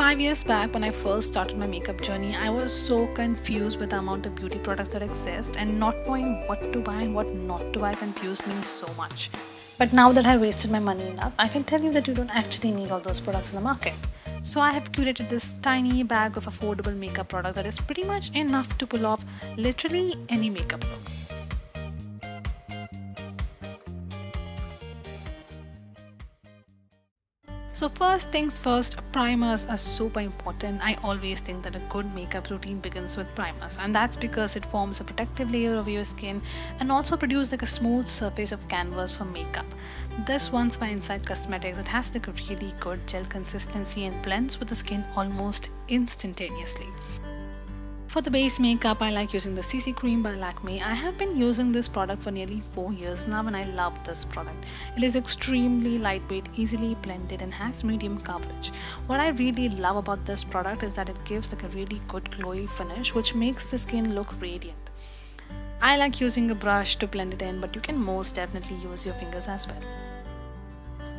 5 years back, when I first started my makeup journey, I was so confused with the amount of beauty products that exist, and not knowing what to buy and what not to buy confused me so much. But now that I've wasted my money enough, I can tell you that you don't actually need all those products in the market. So I have curated this tiny bag of affordable makeup products that is pretty much enough to pull off literally any makeup look. So first things first, primers are super important. I always think that a good makeup routine begins with primers, and that's because it forms a protective layer over your skin and also produces like a smooth surface of canvas for makeup. This one's by Inside Cosmetics. It has like a really good gel consistency and blends with the skin almost instantaneously. For the base makeup, I like using the CC Cream by Lakme. I have been using this product for nearly 4 years now and I love this product. It is extremely lightweight, easily blended and has medium coverage. What I really love about this product is that it gives like a really good glowy finish which makes the skin look radiant. I like using a brush to blend it in, but you can most definitely use your fingers as well.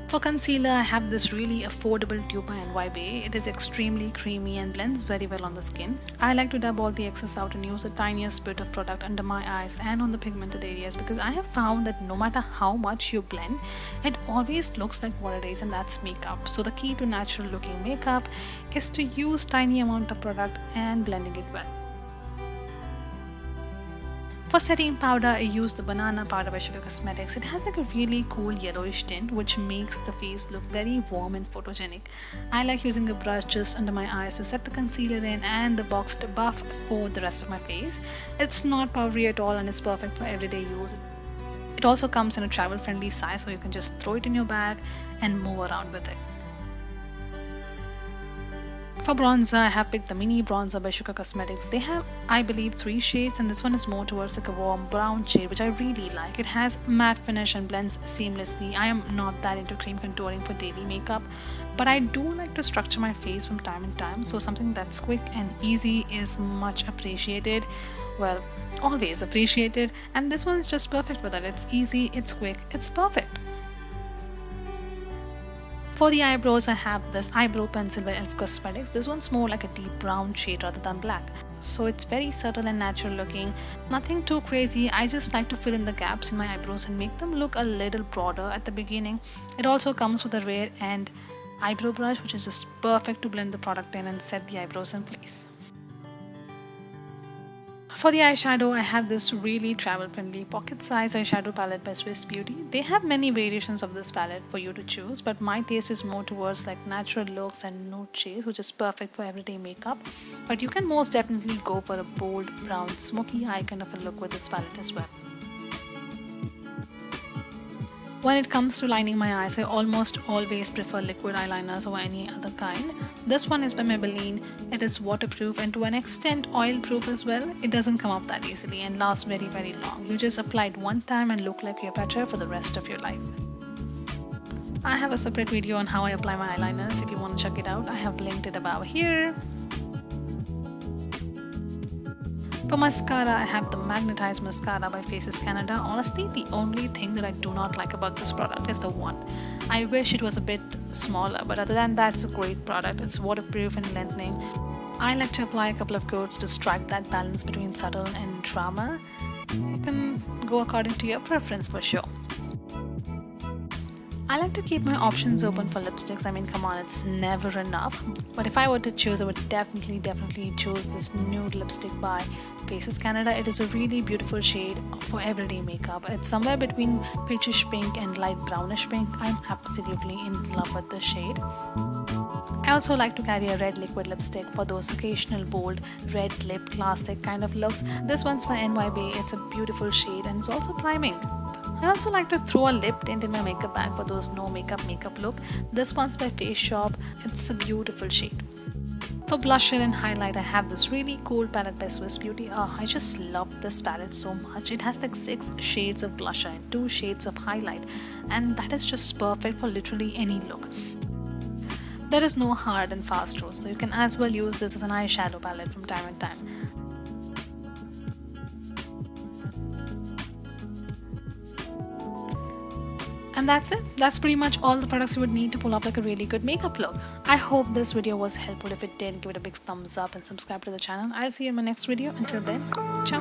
For concealer, I have this really affordable tube by NYB. It is extremely creamy and blends very well on the skin. I like to dab all the excess out and use the tiniest bit of product under my eyes and on the pigmented areas, because I have found that no matter how much you blend, it always looks like what it is, and that's makeup. So the key to natural looking makeup is to use tiny amount of product and blending it well. For setting powder, I use the banana powder by Sugar Cosmetics. It has like a really cool yellowish tint which makes the face look very warm and photogenic. I like using a brush just under my eyes to set the concealer in and the boxed buff for the rest of my face. It's not powdery at all and it's perfect for everyday use. It also comes in a travel friendly size, so you can just throw it in your bag and move around with it. For bronzer, I have picked the mini bronzer by Sugar Cosmetics. They have, I believe, 3 shades, and this one is more towards like a warm brown shade, which I really like. It has matte finish and blends seamlessly. I am not that into cream contouring for daily makeup, but I do like to structure my face from time to time, so something that's quick and easy is much appreciated. Well, always appreciated, and this one is just perfect for that. It's easy, it's quick, it's perfect. For the eyebrows, I have this eyebrow pencil by Elf Cosmetics. This one's more like a deep brown shade rather than black. So it's very subtle and natural looking. Nothing too crazy. I just like to fill in the gaps in my eyebrows and make them look a little broader at the beginning. It also comes with a rear end eyebrow brush, which is just perfect to blend the product in and set the eyebrows in place. For the eyeshadow, I have this really travel-friendly pocket-sized eyeshadow palette by Swiss Beauty. They have many variations of this palette for you to choose, but my taste is more towards like natural looks and nude shades, which is perfect for everyday makeup. But you can most definitely go for a bold, brown, smoky eye kind of a look with this palette as well. When it comes to lining my eyes, I almost always prefer liquid eyeliners over any other kind. This one is by Maybelline. It is waterproof and to an extent oil proof as well. It doesn't come off that easily and lasts very long. You just apply it one time and look like Cleopatra for the rest of your life. I have a separate video on how I apply my eyeliners. If you want to check it out, I have linked it above here. For mascara, I have the Magnetized Mascara by Faces Canada. Honestly, the only thing that I do not like about this product is the wand. I wish it was a bit smaller, but other than that, it's a great product. It's waterproof and lengthening. I like to apply a couple of coats to strike that balance between subtle and drama. You can go according to your preference for sure. I like to keep my options open for lipsticks. I mean, come on, it's never enough. But if I were to choose, I would definitely choose this nude lipstick by Faces Canada. It is a really beautiful shade for everyday makeup. It's somewhere between peachish pink and light brownish pink. I'm absolutely in love with this shade. I also like to carry a red liquid lipstick for those occasional bold red lip classic kind of looks. This one's by NYB. It's a beautiful shade and it's also priming. I also like to throw a lip tint in my makeup bag for those no makeup look. This one's by Face Shop. It's a beautiful shade. For blusher and highlight, I have this really cool palette by Swiss Beauty. I just love this palette so much. It has like 6 shades of blusher and 2 shades of highlight, and that is just perfect for literally any look. There is no hard and fast rule, so you can as well use this as an eyeshadow palette from time to time. And that's it. That's pretty much all the products you would need to pull off like a really good makeup look. I hope this video was helpful. If it did, give it a big thumbs up and subscribe to the channel. I'll see you in my next video. Until then, ciao.